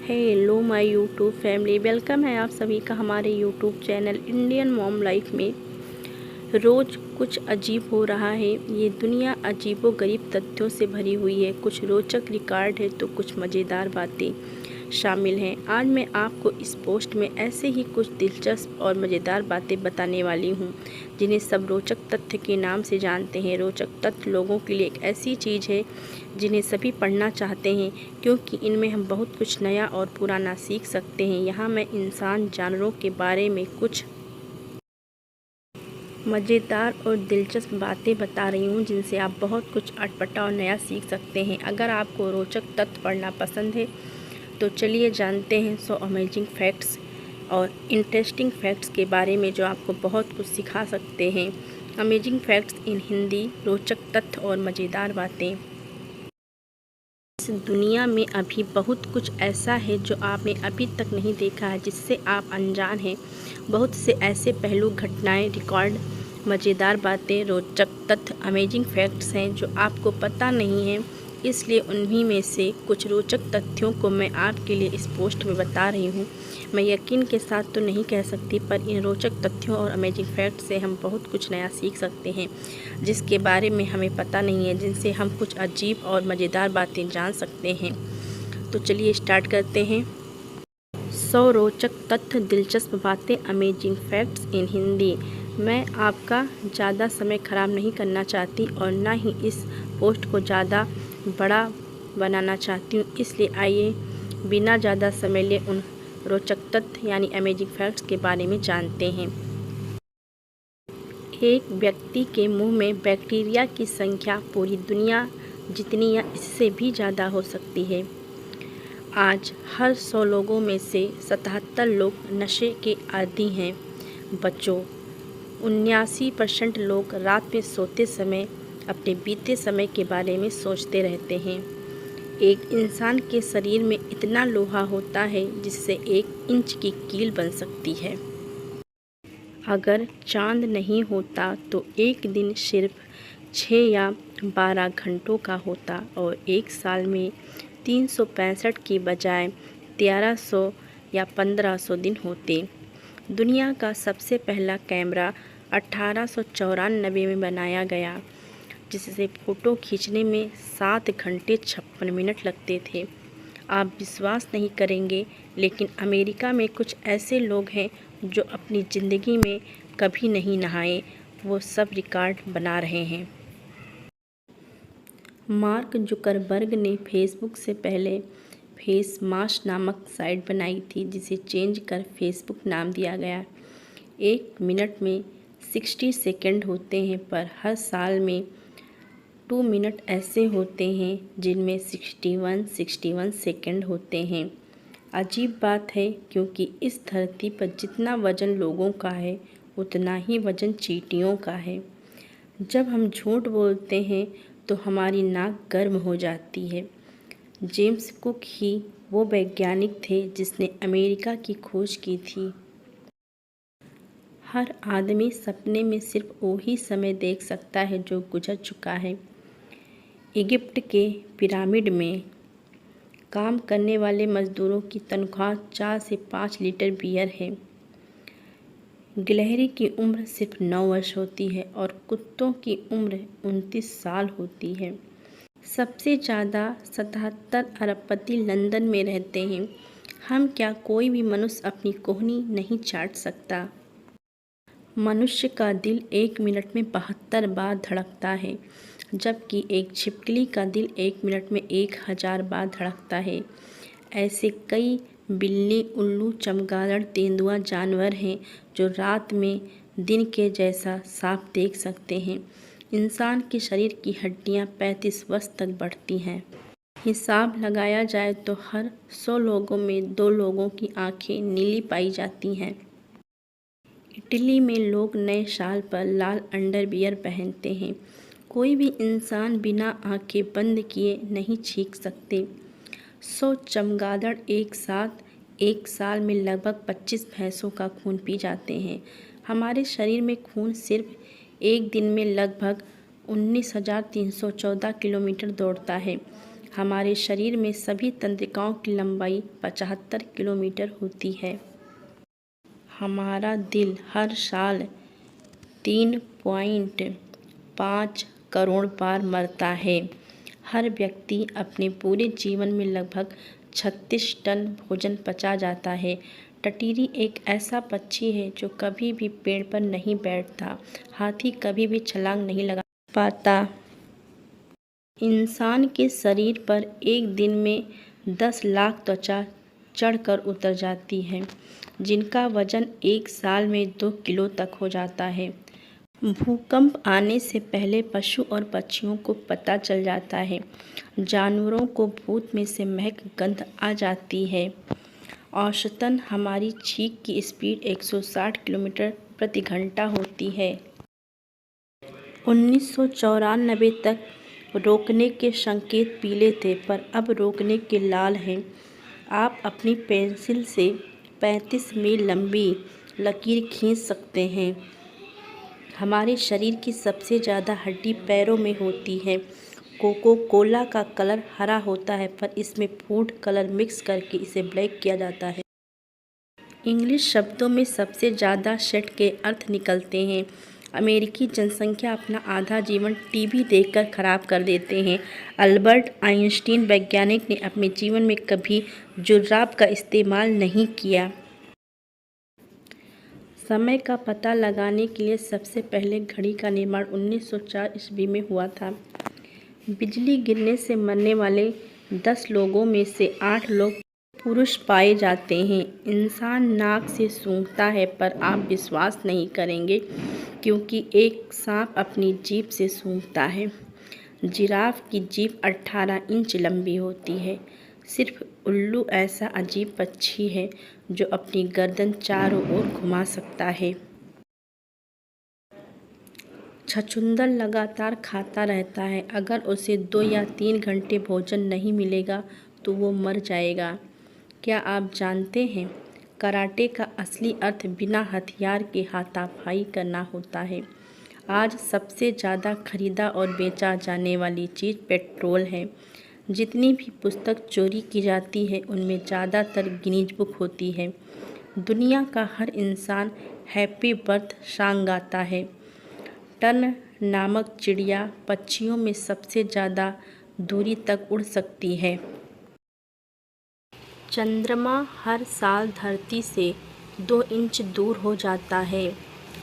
Hello my YouTube family, welcome है आप सभी का हमारे YouTube channel Indian mom life में। रोज़ कुछ अजीब हो रहा है। ये दुनिया अजीबोगरीब तथ्यों से भरी हुई है। कुछ रोचक रिकॉर्ड है तो कुछ मज़ेदार बातें शामिल हैं। आज मैं आपको इस पोस्ट में ऐसे ही कुछ दिलचस्प और मज़ेदार बातें बताने वाली हूँ जिन्हें सब रोचक तथ्य के नाम से जानते हैं। रोचक तथ्य लोगों के लिए एक ऐसी चीज़ है जिन्हें सभी पढ़ना चाहते हैं, क्योंकि इनमें हम बहुत कुछ नया और पुराना सीख सकते हैं। यहाँ मैं इंसान जानवरों के बारे में कुछ मज़ेदार और दिलचस्प बातें बता रही हूँ जिनसे आप बहुत कुछ अटपटा और नया सीख सकते हैं। अगर आपको रोचक तथ्य पढ़ना पसंद है तो चलिए जानते हैं 100 अमेजिंग फैक्ट्स और इंटरेस्टिंग फैक्ट्स के बारे में जो आपको बहुत कुछ सिखा सकते हैं। अमेजिंग फैक्ट्स इन हिंदी, रोचक तथ्य और मज़ेदार बातें। इस दुनिया में अभी बहुत कुछ ऐसा है जो आपने अभी तक नहीं देखा है, जिससे आप अनजान हैं। बहुत से ऐसे पहलू, घटनाएं, रिकॉर्ड, मज़ेदार बातें, रोचक तथ्य, अमेजिंग फैक्ट्स हैं जो आपको पता नहीं है। इसलिए उन्हीं में से कुछ रोचक तथ्यों को मैं आपके लिए इस पोस्ट में बता रही हूँ। मैं यकीन के साथ तो नहीं कह सकती, पर इन रोचक तथ्यों और अमेजिंग फैक्ट्स से हम बहुत कुछ नया सीख सकते हैं जिसके बारे में हमें पता नहीं है, जिनसे हम कुछ अजीब और मज़ेदार बातें जान सकते हैं। तो चलिए स्टार्ट करते हैं। 100 रोचक तथ्य, दिलचस्प बातें, अमेजिंग फैक्ट्स इन हिंदी। मैं आपका ज़्यादा समय ख़राब नहीं करना चाहती और ना ही इस पोस्ट को ज़्यादा बड़ा बनाना चाहती हूँ, इसलिए आइए बिना ज़्यादा समय लिए उन रोचक तथ्य यानी अमेजिंग फैक्ट्स के बारे में जानते हैं। एक व्यक्ति के मुंह में बैक्टीरिया की संख्या पूरी दुनिया जितनी या इससे भी ज़्यादा हो सकती है। आज हर 100 लोगों में से 77 लोग नशे के आदी हैं। बच्चों, 79% लोग रात में सोते समय अपने बीते समय के बारे में सोचते रहते हैं। एक इंसान के शरीर में इतना लोहा होता है जिससे 1 इंच की कील बन सकती है। अगर चांद नहीं होता तो एक दिन सिर्फ 6 या 12 घंटों का होता और एक साल में 365 की बजाय 1300 या 1500 दिन होते। दुनिया का सबसे पहला कैमरा 1894 में बनाया गया, जिससे फ़ोटो खींचने में 7 घंटे 56 मिनट लगते थे। आप विश्वास नहीं करेंगे, लेकिन अमेरिका में कुछ ऐसे लोग हैं जो अपनी ज़िंदगी में कभी नहीं नहाए। वो सब रिकॉर्ड बना रहे हैं। मार्क जुकरबर्ग ने फेसबुक से पहले फेस मास्क नामक साइट बनाई थी, जिसे चेंज कर फेसबुक नाम दिया गया। 1 मिनट में 60 सेकंड होते हैं, पर हर साल में 2 मिनट ऐसे होते हैं जिनमें 61 सेकंड होते हैं। अजीब बात है, क्योंकि इस धरती पर जितना वज़न लोगों का है उतना ही वज़न चींटियों का है। जब हम झूठ बोलते हैं तो हमारी नाक गर्म हो जाती है। जेम्स कुक ही वो वैज्ञानिक थे जिसने अमेरिका की खोज की थी। हर आदमी सपने में सिर्फ वही समय देख सकता है जो गुजर चुका है। इजिप्ट के पिरामिड में काम करने वाले मज़दूरों की तनख्वाह 4 से 5 लीटर बियर है। गिलहरी की उम्र सिर्फ 9 वर्ष होती है और कुत्तों की उम्र 29 साल होती है। सबसे ज़्यादा 77 अरबपति लंदन में रहते हैं। हम क्या कोई भी मनुष्य अपनी कोहनी नहीं चाट सकता? मनुष्य का दिल 1 मिनट में 72 बार धड़कता है, जबकि एक छिपकली का दिल 1 मिनट में 1000 बार धड़कता है। ऐसे कई बिल्ली, उल्लू, चमगादड़, तेंदुआ जानवर हैं जो रात में दिन के जैसा साफ देख सकते हैं। इंसान के शरीर की हड्डियां 35 वर्ष तक बढ़ती हैं। हिसाब लगाया जाए तो हर 100 लोगों में 2 लोगों की आंखें नीली पाई जाती हैं। इटली में लोग नए साल पर लाल अंडरवियर पहनते हैं। कोई भी इंसान बिना आंखें बंद किए नहीं छींक सकते। 100 चमगादड़ एक साथ एक साल में लगभग 25 भैंसों का खून पी जाते हैं। हमारे शरीर में खून सिर्फ एक दिन में लगभग 19,314 किलोमीटर दौड़ता है। हमारे शरीर में सभी तंत्रिकाओं की लंबाई 75 किलोमीटर होती है। हमारा दिल हर साल 3.5 करोड़ बार मरता है। हर व्यक्ति अपने पूरे जीवन में लगभग 36 टन भोजन पचा जाता है। टटीरी एक ऐसा पक्षी है जो कभी भी पेड़ पर नहीं बैठता। हाथी कभी भी छलांग नहीं लगा पाता। इंसान के शरीर पर एक दिन में 10 लाख त्वचा चढ़कर उतर जाती है, जिनका वजन एक साल में 2 किलो तक हो जाता है। भूकंप आने से पहले पशु और पक्षियों को पता चल जाता है। जानवरों को भूत में से महक गंध आ जाती है। औसतन हमारी छींक की स्पीड 160 किलोमीटर प्रति घंटा होती है। 1994 तक रोकने के संकेत पीले थे, पर अब रोकने के लाल हैं। आप अपनी पेंसिल से 35 मील लंबी लकीर खींच सकते हैं। हमारे शरीर की सबसे ज़्यादा हड्डी पैरों में होती है। कोको कोला का कलर हरा होता है, पर इसमें फूड कलर मिक्स करके इसे ब्लैक किया जाता है। इंग्लिश शब्दों में सबसे ज़्यादा सेट के अर्थ निकलते हैं। अमेरिकी जनसंख्या अपना आधा जीवन टीवी देखकर खराब कर देते हैं। अल्बर्ट आइंस्टीन वैज्ञानिक ने अपने जीवन में कभी जुर्राब का इस्तेमाल नहीं किया। समय का पता लगाने के लिए सबसे पहले घड़ी का निर्माण 1904 ईस्वी में हुआ था। बिजली गिरने से मरने वाले 10 लोगों में से 8 लोग पुरुष पाए जाते हैं। इंसान नाक से सूंघता है, पर आप विश्वास नहीं करेंगे क्योंकि एक सांप अपनी जीभ से सूंघता है। जिराफ की जीभ 18 इंच लंबी होती है। सिर्फ उल्लू ऐसा अजीब पक्षी है जो अपनी गर्दन चारों ओर घुमा सकता है। छछूंदर लगातार खाता रहता है। अगर उसे 2 या 3 घंटे भोजन नहीं मिलेगा तो वो मर जाएगा। क्या आप जानते हैं, कराटे का असली अर्थ बिना हथियार के हाथापाई करना होता है। आज सबसे ज़्यादा खरीदा और बेचा जाने वाली चीज़ पेट्रोल है। जितनी भी पुस्तक चोरी की जाती है, उनमें ज़्यादातर गिनीज बुक होती है। दुनिया का हर इंसान हैप्पी बर्थ सॉन्ग गाता है। टर्न नामक चिड़िया पक्षियों में सबसे ज़्यादा दूरी तक उड़ सकती है। चंद्रमा हर साल धरती से 2 इंच दूर हो जाता है।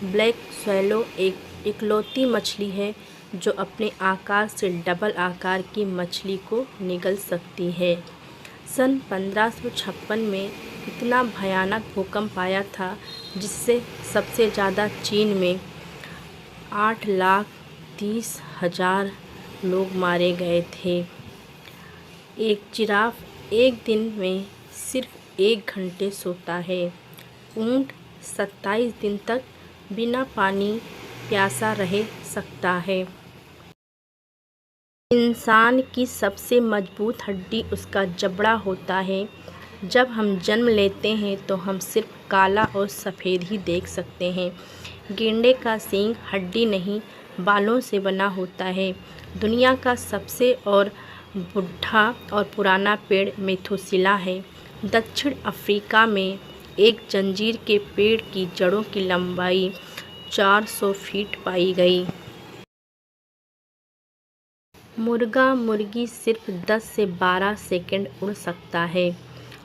ब्लैक स्वेलो एक इकलौती मछली है जो अपने आकार से डबल आकार की मछली को निगल सकती है। सन 1556 में इतना भयानक भूकंप आया था जिससे सबसे ज़्यादा चीन में 8,30,000 लोग मारे गए थे। एक जिराफ एक दिन में सिर्फ 1 घंटे सोता है। ऊंट 27 दिन तक बिना पानी प्यासा रह सकता है। इंसान की सबसे मजबूत हड्डी उसका जबड़ा होता है। जब हम जन्म लेते हैं तो हम सिर्फ काला और सफ़ेद ही देख सकते हैं। गेंडे का सींग हड्डी नहीं, बालों से बना होता है। दुनिया का सबसे और बूढ़ा और पुराना पेड़ मेथुसेला है। दक्षिण अफ्रीका में एक जंजीर के पेड़ की जड़ों की लंबाई 400 फीट पाई गई। मुर्गा मुर्गी सिर्फ 10 से 12 सेकंड उड़ सकता है।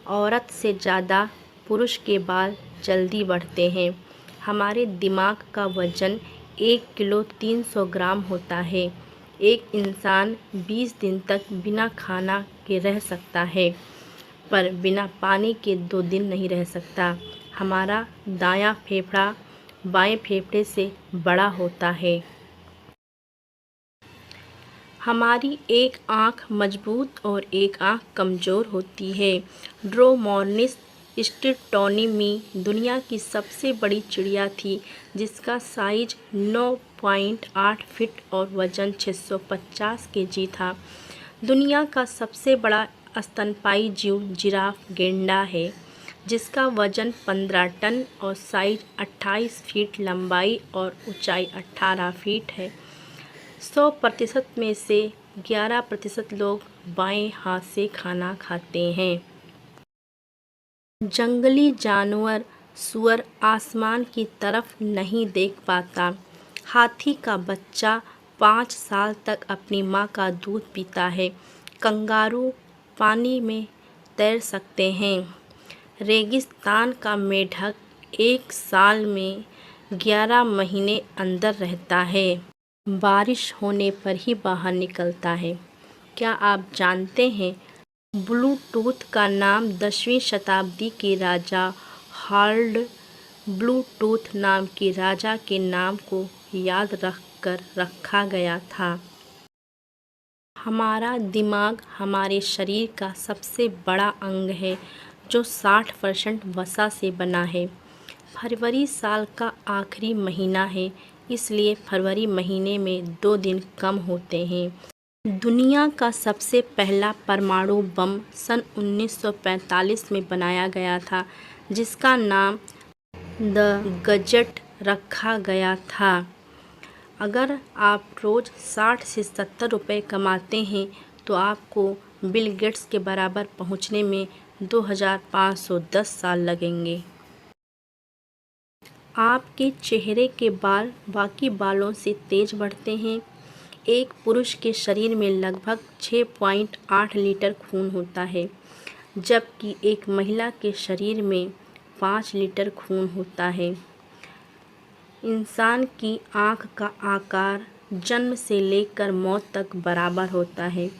औरत से ज़्यादा पुरुष के बाल जल्दी बढ़ते हैं। हमारे दिमाग का वजन 1 किलो 300 ग्राम होता है। एक इंसान 20 दिन तक बिना खाना के रह सकता है, पर बिना पानी के 2 दिन नहीं रह सकता। हमारा दायां फेफड़ा बाएं फेफड़े से बड़ा होता है। हमारी एक आँख मजबूत और एक आँख कमज़ोर होती है। ड्रोमोर्निस स्ट्रिटोनिमी दुनिया की सबसे बड़ी चिड़िया थी, जिसका साइज 9.8 फीट और वज़न 650 केजी था। दुनिया का सबसे बड़ा स्तनपायी जीव जिराफ गेंडा है, जिसका वज़न 15 टन और साइज 28 फीट, लंबाई और ऊंचाई 18 फीट है। 100% में से 11% लोग बाएं हाथ से खाना खाते हैं। जंगली जानवर सूअर आसमान की तरफ नहीं देख पाता। हाथी का बच्चा 5 साल तक अपनी माँ का दूध पीता है। कंगारू पानी में तैर सकते हैं। रेगिस्तान का मेंढक 1 साल में 11 महीने अंदर रहता है। बारिश होने पर ही बाहर निकलता है। क्या आप जानते हैं ब्लूटूथ का नाम 10वीं शताब्दी के राजा हार्ल्ड ब्लूटूथ नाम के राजा के नाम को याद रखकर रखा गया था। हमारा दिमाग हमारे शरीर का सबसे बड़ा अंग है जो 60% वसा से बना है। फरवरी साल का आखिरी महीना है, इसलिए फरवरी महीने में 2 दिन कम होते हैं। दुनिया का सबसे पहला परमाणु बम सन 1945 में बनाया गया था, जिसका नाम द गजेट रखा गया था। अगर आप रोज़ 60 से 70 रुपये कमाते हैं तो आपको बिल गेट्स के बराबर पहुंचने में 2510 साल लगेंगे। आपके चेहरे के बाल बाकी बालों से तेज बढ़ते हैं। एक पुरुष के शरीर में लगभग 6.8 लीटर खून होता है, जबकि एक महिला के शरीर में 5 लीटर खून होता है। इंसान की आँख का आकार जन्म से लेकर मौत तक बराबर होता है,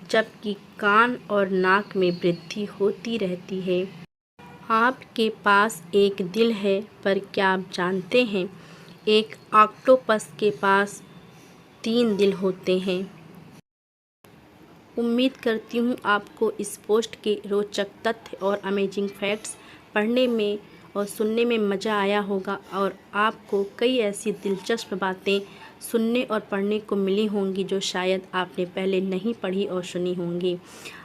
जबकि कान और नाक में वृद्धि होती रहती है। आपके पास एक दिल है, पर क्या आप जानते हैं एक ऑक्टोपस के पास 3 दिल होते हैं। उम्मीद करती हूँ आपको इस पोस्ट के रोचक तथ्य और अमेजिंग फैक्ट्स पढ़ने में और सुनने में मज़ा आया होगा और आपको कई ऐसी दिलचस्प बातें सुनने और पढ़ने को मिली होंगी जो शायद आपने पहले नहीं पढ़ी और सुनी होंगी।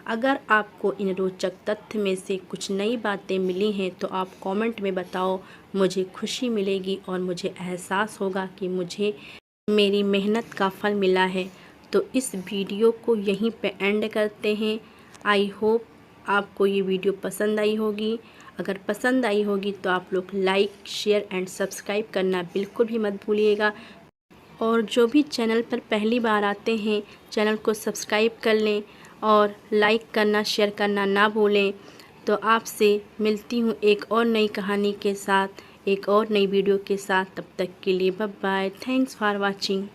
अगर आपको इन रोचक तथ्य में से कुछ नई बातें मिली हैं तो आप कमेंट में बताओ, मुझे खुशी मिलेगी और मुझे एहसास होगा कि मुझे मेरी मेहनत का फल मिला है। तो इस वीडियो को यहीं पे एंड करते हैं। आई होप आपको ये वीडियो पसंद आई होगी। अगर पसंद आई होगी तो आप लोग लाइक, शेयर एंड सब्सक्राइब करना बिल्कुल भी मत भूलिएगा। और जो भी चैनल पर पहली बार आते हैं, चैनल को सब्सक्राइब कर लें और लाइक करना, शेयर करना ना भूलें। तो आपसे मिलती हूँ एक और नई कहानी के साथ, एक और नई वीडियो के साथ। तब तक के लिए bye bye. Thanks for watching.